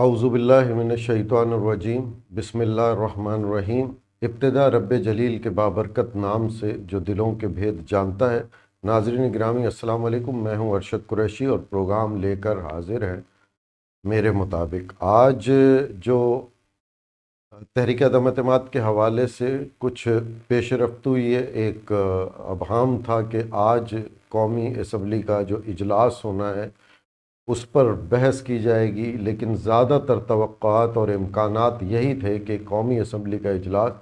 अऊज़ु बिल्लाहि मिनश्शैतानिर्रजीम बिस्मिल्लाहिर्रहमानिर्रहीम। इब्तिदा रब्बे जलील के बाबरकत नाम से जो दिलों के भेद जानता है। नाज़रीन गिरामी अस्सलाम वालेकुम, मैं हूं अरशद कुरैशी और प्रोग्राम लेकर हाजिर हैं मेरे मुताबिक। आज जो तहरीक अदम एतमाद के हवाले से कुछ पेश रफ्त हुई है, एक अबहाम था कि आज कौमी असम्बली का जो इजलास होना है उस पर बहस की जाएगी, लेकिन ज़्यादातर तवक्कुआत और इम्कानात यही थे कि कौमी असम्बली का इजलास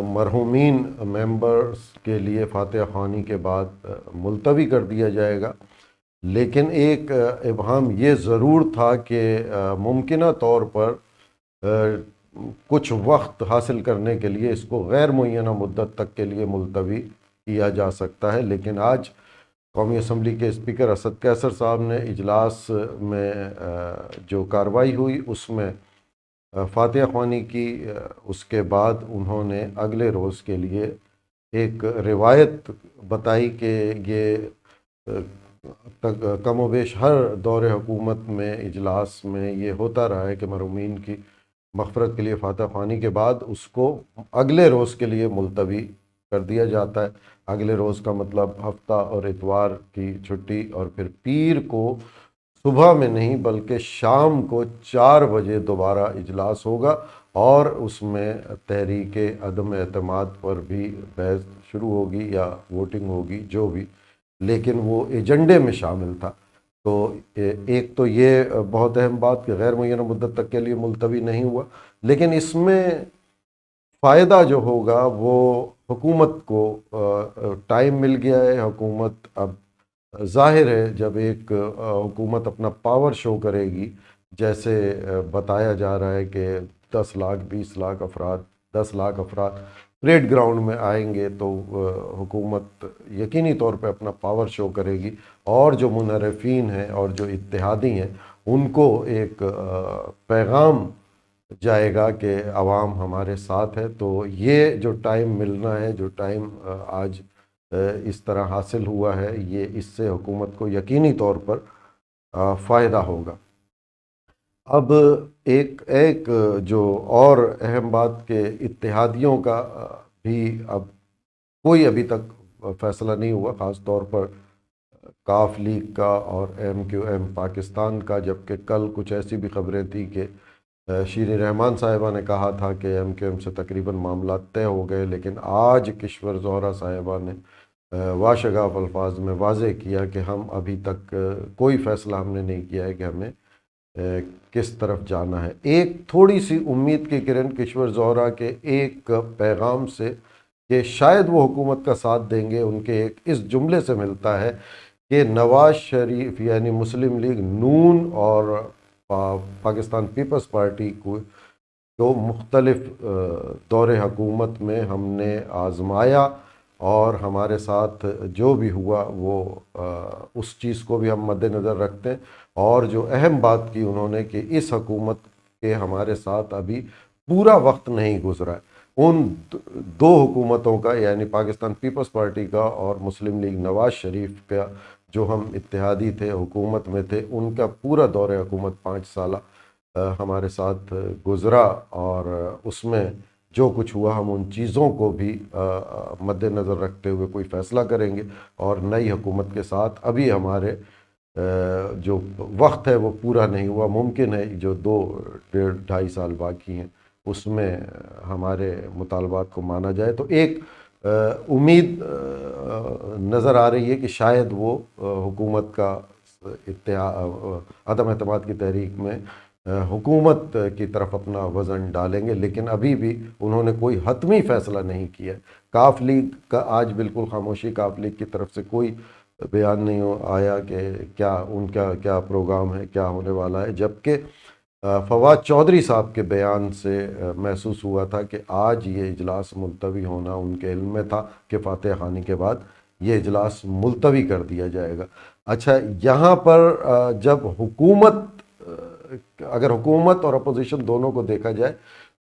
मरहूमीन मेंबर्स के लिए फातिहा ख़्वानी के बाद मुलतवी कर दिया जाएगा। लेकिन एक इबहाम ये ज़रूर था कि मुमकिना तौर पर कुछ वक्त हासिल करने के लिए इसको गैर मुअय्यना मुद्दत तक के लिए मुलतवी किया जा सकता है। लेकिन आज कौमी असम्बली के स्पीकर असद कैसर साहब ने इजलास में जो कार्रवाई हुई उसमें फातिहा ख़्वानी की, उसके बाद उन्होंने अगले रोज़ के लिए एक रिवायत बताई कि ये कम व बेश हर दौर हुकूमत में इजलास में ये होता रहा है कि मरहूमीन की मग़फ़िरत के लिए फातिहा ख़्वानी के बाद उसको अगले रोज़ के लिए मुलतवी कर दिया जाता है। अगले रोज़ का मतलब हफ्ता और इतवार की छुट्टी, और फिर पीर को सुबह में नहीं बल्कि शाम को 4 बजे दोबारा इजलास होगा और उसमें तहरीक अदम एतमाद पर भी बहस शुरू होगी या वोटिंग होगी, जो भी, लेकिन वो एजेंडे में शामिल था। तो एक तो ये बहुत अहम बात कि गैर मुअय्यना मुद्दत तक के लिए मुलतवी नहीं हुआ, लेकिन इसमें फ़ायदा जो होगा वो हुकूमत को टाइम मिल गया है। हुकूमत अब ज़ाहिर है जब एक हुकूमत अपना पावर शो करेगी, जैसे बताया जा रहा है कि 10 लाख 20 लाख अफराद 10 लाख अफराद परेड ग्राउंड में आएंगे, तो हुकूमत यकीनी तौर पे अपना पावर शो करेगी और जो मुनर्रफीन हैं और जो इत्तेहादी हैं उनको एक पैगाम जाएगा कि अवाम हमारे साथ है। तो ये जो टाइम मिलना है, जो टाइम आज इस तरह हासिल हुआ है, ये इससे हुकूमत को यकीनी तौर पर फ़ायदा होगा। अब एक जो और अहम बात के इत्तेहादियों का भी अब कोई अभी तक फ़ैसला नहीं हुआ, ख़ास तौर पर काफ लीग का और MQM पाकिस्तान का, जबकि कल कुछ ऐसी भी ख़बरें थी कि शीरीन रहमान साहिबा ने कहा था कि MQM से तकरीबन मामला तय हो गए, लेकिन आज किश्वर ज़ोहरा साहिबा ने वाशगाफ अल्फाज में वाज़े किया कि हम अभी तक कोई फ़ैसला हमने नहीं किया है कि हमें किस तरफ जाना है। एक थोड़ी सी उम्मीद की किरण किश्वर ज़ोहरा के एक पैगाम से कि शायद वो हुकूमत का साथ देंगे, उनके एक इस जुमले से मिलता है कि नवाज़ शरीफ यानी मुस्लिम लीग नून और पाकिस्तान पीपल्स पार्टी को मुख्तलिफ दौरे हुकूमत में हमने आज़माया और हमारे साथ जो भी हुआ वो उस चीज़ को भी हम मद्देनज़र रखते हैं। और जो अहम बात की उन्होंने कि इस हुकूमत के हमारे साथ अभी पूरा वक्त नहीं गुजरा है। उन दो हुकूमतों का, यानी पाकिस्तान पीपल्स पार्टी का और मुस्लिम लीग नवाज़ शरीफ का, जो हम इत्तेहादी थे, हुकूमत में थे, उनका पूरा दौरे हुकूमत 5 साल हमारे साथ गुज़रा और उसमें जो कुछ हुआ हम उन चीज़ों को भी मद्देनज़र रखते हुए कोई फ़ैसला करेंगे। और नई हुकूमत के साथ अभी हमारे जो वक्त है वो पूरा नहीं हुआ। मुमकिन है जो 2-2.5 साल बाकी हैं उसमें हमारे मुतालबात को माना जाए। तो एक उम्मीद नज़र आ रही है कि शायद वो हुकूमत का अदम एतमाद की तहरीक में हुकूमत की तरफ अपना वज़न डालेंगे, लेकिन अभी भी उन्होंने कोई हतमी फ़ैसला नहीं किया है। काफ लीग का आज बिल्कुल खामोशी, काफ लीग की तरफ से कोई बयान नहीं आया कि क्या उनका क्या प्रोग्राम है, क्या होने वाला है। जबकि फवाद चौधरी साहब के बयान से महसूस हुआ था कि आज ये इजलास मुलतवी होना उनके इल्म में था कि फातिहा ख़्वानी के बाद ये इजलास मुलतवी कर दिया जाएगा। अच्छा, यहाँ पर जब हुकूमत, अगर हुकूमत और अपोजिशन दोनों को देखा जाए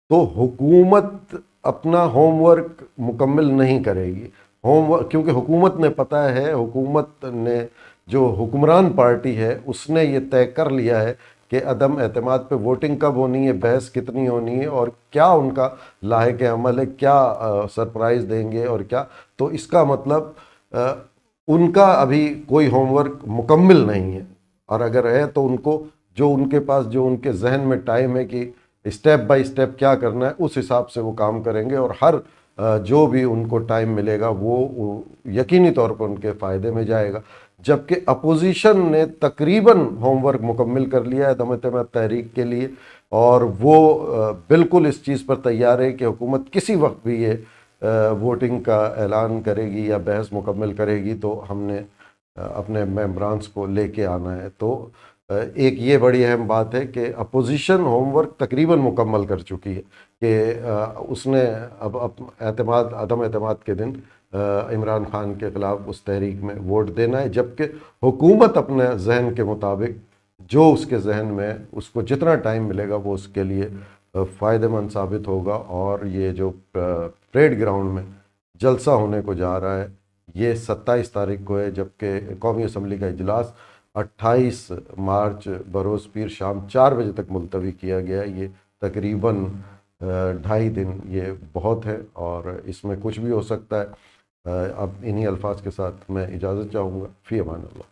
तो हुकूमत अपना होमवर्क मुकम्मल नहीं करेगी। होमवर्क, क्योंकि हुकूमत ने पता है, हुकूमत ने जो हुक्मरान पार्टी है उसने ये तय कर लिया है کہ عدم اعتماد پہ ووٹنگ کب ہونی ہے، بحث کتنی ہونی ہے، اور کیا ان کا لاحق عمل ہے، کیا سرپرائز دیں گے اور کیا. تو اس کا مطلب ان کا ابھی کوئی ہوم ورک مکمل نہیں ہے، اور اگر ہے تو ان کو جو ان کے پاس جو ان کے ذہن میں ٹائم ہے کہ اسٹیپ بائی اسٹیپ کیا کرنا ہے، اس حساب سے وہ کام کریں گے، اور ہر جو بھی ان کو ٹائم ملے گا وہ یقینی طور پر ان کے فائدے میں جائے گا. جبکہ اپوزیشن نے تقریباً ہوم ورک مکمل کر لیا ہے عدم اعتماد تحریک کے لیے، اور وہ بالکل اس چیز پر تیار ہے کہ حکومت کسی وقت بھی یہ ووٹنگ کا اعلان کرے گی یا بحث مکمل کرے گی تو ہم نے اپنے ممبرانس کو لے کے آنا ہے. تو ایک یہ بڑی اہم بات ہے کہ اپوزیشن ہوم ورک تقریباً مکمل کر چکی ہے کہ اس نے اب عدم اعتماد کے دن عمران خان کے خلاف اس تحریک میں ووٹ دینا ہے، جبکہ حکومت اپنے ذہن کے مطابق جو اس کے ذہن میں اس کو جتنا ٹائم ملے گا وہ اس کے لیے فائدہ مند ثابت ہوگا. اور یہ جو پریڈ گراؤنڈ میں جلسہ ہونے کو جا رہا ہے یہ 27 تاریخ کو ہے، جبکہ قومی اسمبلی کا اجلاس 28 مارچ بروز پیر شام 4 بجے تک ملتوی کیا گیا ہے. یہ تقریباً 2.5 دن یہ بہت ہے اور اس میں کچھ بھی ہو سکتا ہے. اب انہی الفاظ کے ساتھ میں اجازت چاہوں گا. فی امان اللہ.